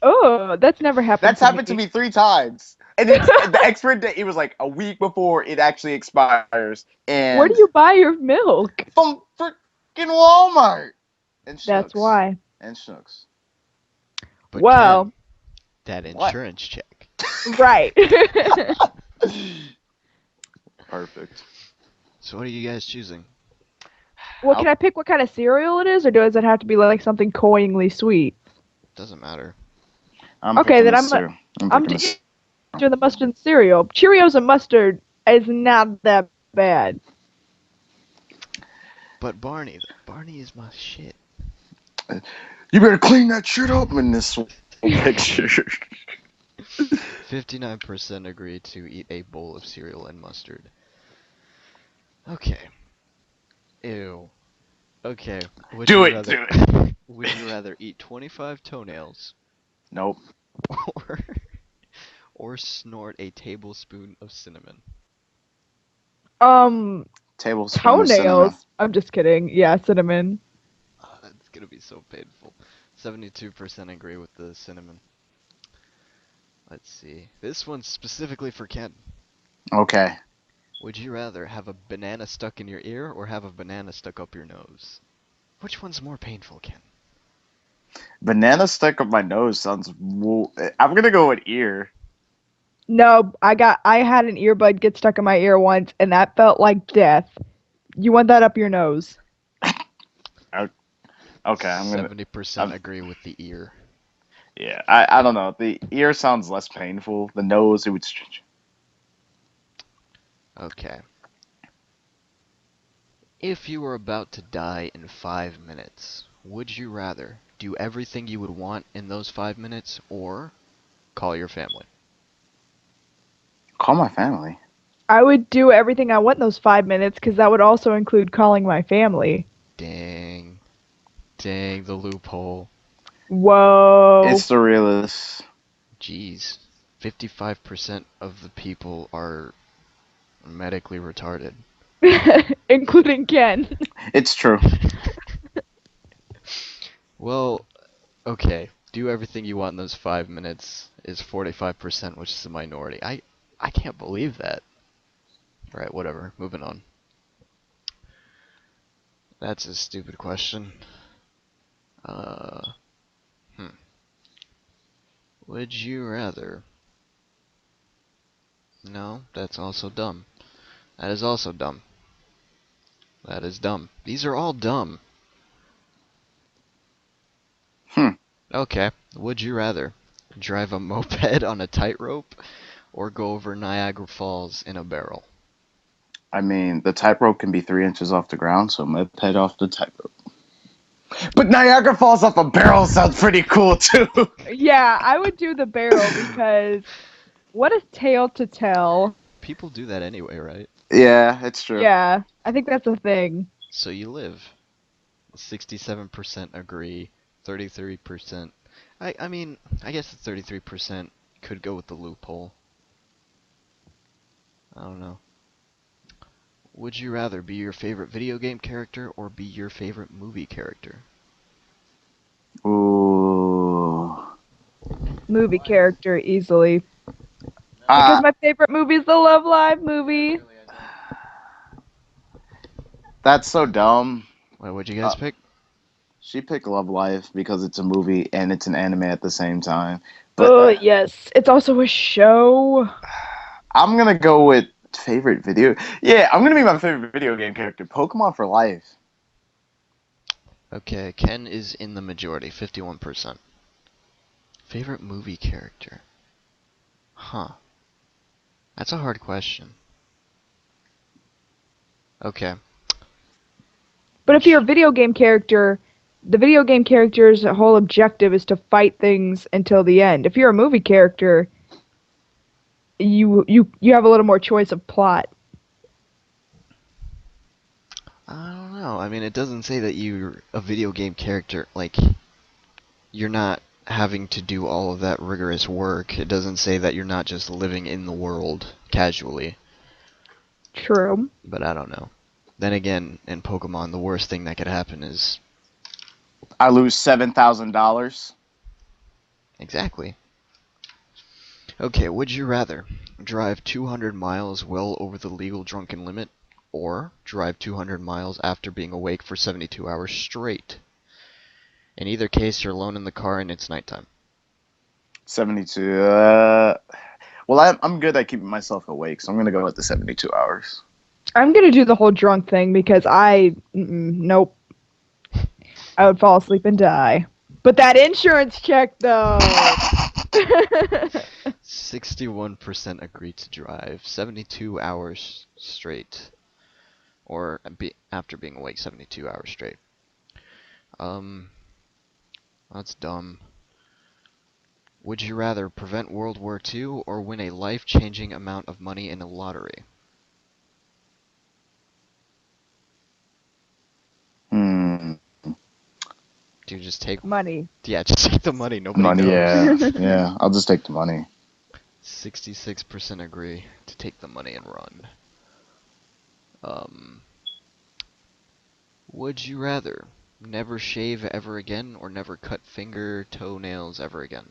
Oh, that's never happened That's to happened to me. me 3 times. And it's the expiration date. It was like a week before it actually expires. Where do And you buy your milk? from freaking Walmart and That's Schnucks why. and Schnucks. But Well, Ken, that What? insurance check. right. Perfect. So what are you guys choosing? Well, can I pick what kind of cereal it is, or does it have to be like something cloyingly sweet? Doesn't matter. I'm Okay, picking then the I'm cereal. I'm I'm picking this. doing the mustard and cereal. Cheerios and mustard is not that bad. But Barney is my shit. You better clean that shit up in this picture. 59% agree to eat a bowl of cereal and mustard. Okay. Ew. Okay. Would Do you it. rather Do it. would you rather eat 25 toenails Nope. or or snort a tablespoon of cinnamon? Um, Tablespoon of cinnamon. Toenails. I'm just kidding. Yeah, cinnamon. Oh, that's gonna be so painful. 72% agree with the cinnamon. Let's see. This one's specifically for Ken. Okay. Would you rather have a banana stuck in your ear or have a banana stuck up your nose? Which one's more painful, Ken? Banana stuck up my nose sounds. I'm gonna go with ear. No, I had an earbud get stuck in my ear once, and that felt like death. You want that up your nose. Okay, 70% I'm, agree with the ear. yeah, I don't know. The ear sounds less painful. The nose, it would. Okay. If you were about to die in 5 minutes, would you rather do everything you would want in those 5 minutes or call your family? Call my family. I would do everything I want in those 5 minutes because that would also include calling my family. Dang. Dang, the loophole. Whoa. It's the realist. Jeez. 55% of the people are medically retarded. Including Ken. It's true. Well, okay. Do everything you want in those 5 minutes is 45%, which is a minority. I can't believe that. Alright, whatever. Moving on. That's a stupid question. Uh, hmm. Would you rather? No, that's also dumb. That is also dumb. That is dumb. These are all dumb. Hmm. Okay. Would you rather drive a moped on a tightrope or go over Niagara Falls in a barrel? I mean, the tightrope can be 3 inches off the ground, so I'm gonna head off the tightrope. But Niagara Falls off a barrel sounds pretty cool too. Yeah, I would do the barrel because what a tale to tell. People do that anyway, right? Yeah, it's true. Yeah, I think that's a thing. So you live. 67% agree. 33%. I mean, I guess the 33% could go with the loophole. I don't know. Would you rather be your favorite video game character or be your favorite movie character? Ooh. Movie character easily. Because Uh, my favorite movie is the Love Live movie. that's so dumb. What'd you Uh, guys pick? she picked Love Life because it's a movie and it's an anime at the same time. But Oh, yes. It's also a show. I'm gonna go with favorite video. Yeah, I'm gonna be my favorite video game character. Pokemon for life. Okay, Ken is in the majority, 51%. Favorite movie character? Huh. That's a hard question. Okay. But if you're a video game character, the video game character's whole objective is to fight things until the end. If you're a movie character, you have a little more choice of plot. I don't know. I mean, it doesn't say that you're a video game character. Like, you're not having to do all of that rigorous work. It doesn't say that you're not just living in the world casually. True. But I don't know. Then again, in Pokemon, the worst thing that could happen is I lose $7,000. exactly. Okay, would you rather drive 200 miles well over the legal drunken limit, or drive 200 miles after being awake for 72 hours straight? In either case, you're alone in the car and it's nighttime. 72. Well, I'm good at keeping myself awake, so I'm gonna go with the 72 hours. I'm gonna do the whole drunk thing because nope. I would fall asleep and die. But that insurance check, though. 61% agree to drive 72 hours straight, or after being awake 72 hours straight. That's dumb. Would you rather prevent World War II or win a life-changing amount of money in a lottery? Hmm. Do you just take... Money. Yeah, just take the money. Nobody Money, knows. yeah. Yeah, I'll just take the money. 66% agree to take the money and run. Would you rather never shave ever again or never cut toenails ever again?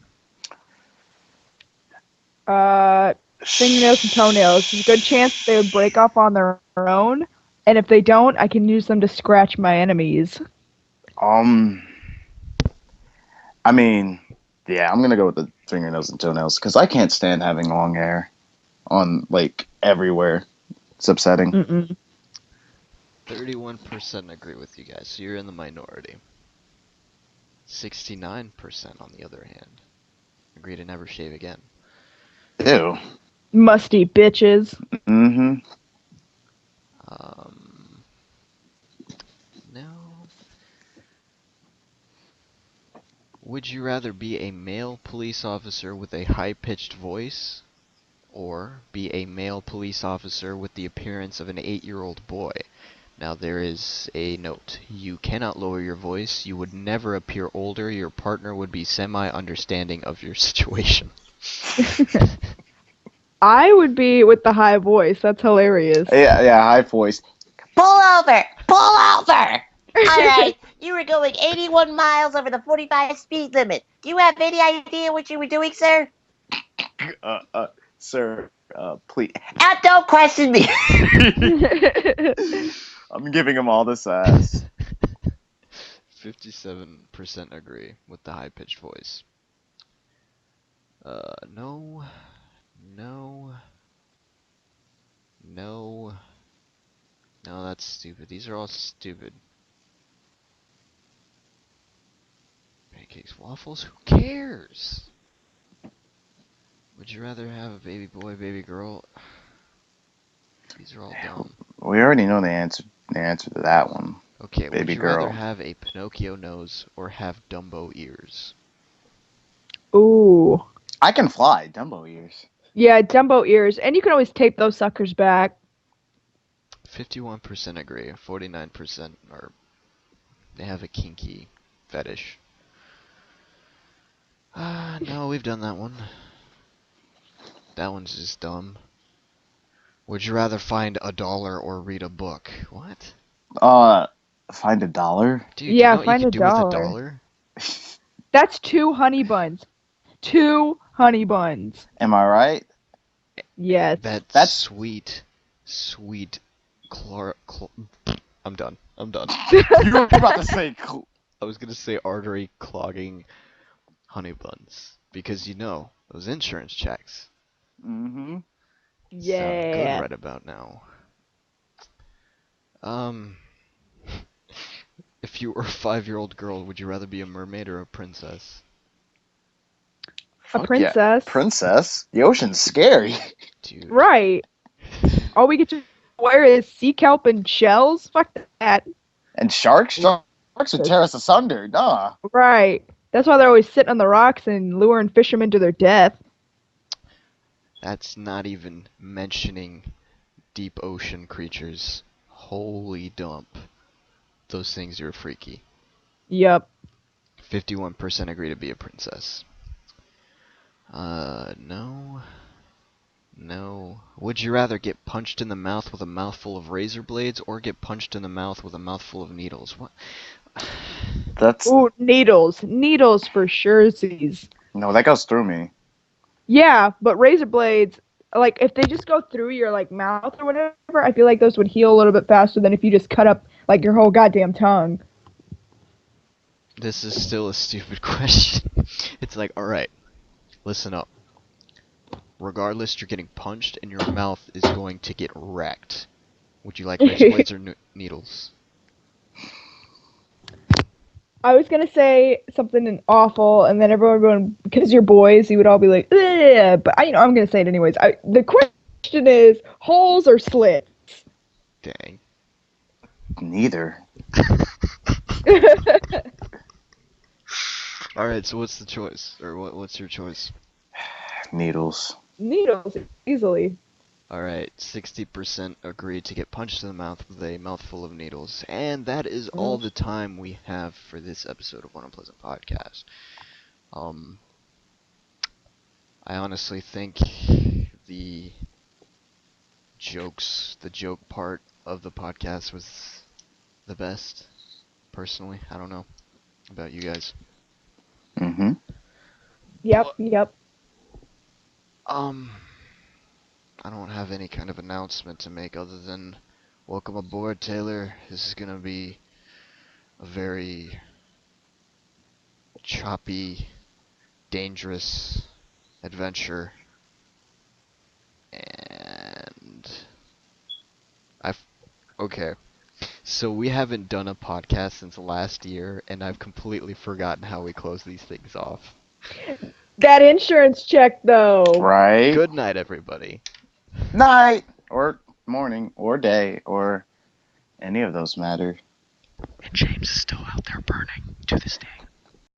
Fingernails and toenails. There's a good chance they would break off on their own, and if they don't, I can use them to scratch my enemies. Um, I mean, yeah, I'm gonna go with the fingernails and toenails because I can't stand having long hair on like everywhere. It's upsetting. Mm-mm. 31% agree with you guys, so you're in the minority. 69%, on the other hand, agree to never shave again. Ew. Musty bitches. Mm-hmm. No. Would you rather be a male police officer with a high-pitched voice, or be a male police officer with the appearance of an 8-year-old boy? Now there is a note. You cannot lower your voice. You would never appear older. Your partner would be semi-understanding of your situation. I would be with the high voice. That's hilarious. Yeah, high voice. Pull over! Pull over! Alright, you were going 81 miles over the 45 speed limit. Do you have any idea what you were doing, sir? Sir, please. Don't question me! I'm giving him all the sass. 57% agree with the high-pitched voice. No, no, no, no, that's stupid. These are all stupid. Pancakes, waffles, who cares? Would you rather have a baby boy, baby girl? These are all dumb. We already know the answer to that one. Okay, would Baby you rather girl. have a Pinocchio nose or have Dumbo ears? Ooh. I can fly. Dumbo ears. Yeah, Dumbo ears. And you can always tape those suckers back. 51% agree. 49% they have a kinky fetish. No, we've done that one. That one's just dumb. Would you rather find a dollar or read a book? What? Find a dollar? Dude, do you Yeah, know what you find could a do with a dollar. dollar? That's 2 honey buns. 2 honey buns. Am I right? Yes. That's sweet, sweet I'm done. You were about to say. I was gonna say artery clogging honey buns because those insurance checks Mm-hmm. sound good Yeah. right about now. If you were a 5-year-old girl, would you rather be a mermaid or a princess? A Fuck yeah. princess. Princess? The ocean's scary. Dude. Right. All we get to wear is sea kelp and shells? Fuck that. And sharks? Sharks would tear us asunder. Nah. Right. That's why they're always sitting on the rocks and luring fishermen to their death. That's not even mentioning deep ocean creatures. Holy dump. Those things are freaky. Yep. 51% agree to be a princess. No. No. Would you rather get punched in the mouth with a mouthful of razor blades or get punched in the mouth with a mouthful of needles? What? That's Ooh, needles. Needles for surezies. no, that goes through me. Yeah, but razor blades, like if they just go through your like mouth or whatever, I feel like those would heal a little bit faster than if you just cut up like your whole goddamn tongue. This is still a stupid question. It's like, alright, listen up. Regardless, you're getting punched and your mouth is going to get wrecked. Would you like razor blades or needles? I was gonna say something awful, and then everyone would go, because you're boys, you would all be like, ugh, but I'm gonna say it anyways. The question is holes or slits? Dang. Neither. Alright, so what's the choice? Or what's your choice? Needles. Needles, easily. Alright, 60% agreed to get punched in the mouth with a mouthful of needles. And that is all the time we have for this episode of One Unpleasant Podcast. I honestly think the joke part of the podcast was the best, personally. I don't know about you guys. Mm-hmm. Yep. I don't have any kind of announcement to make other than welcome aboard, Taylor. This is gonna be a very choppy, dangerous adventure, and okay. So we haven't done a podcast since last year, and I've completely forgotten how we close these things off. That insurance check, though. Right. Good night, everybody. Night or morning or day or any of those matter. And James is still out there burning to this day.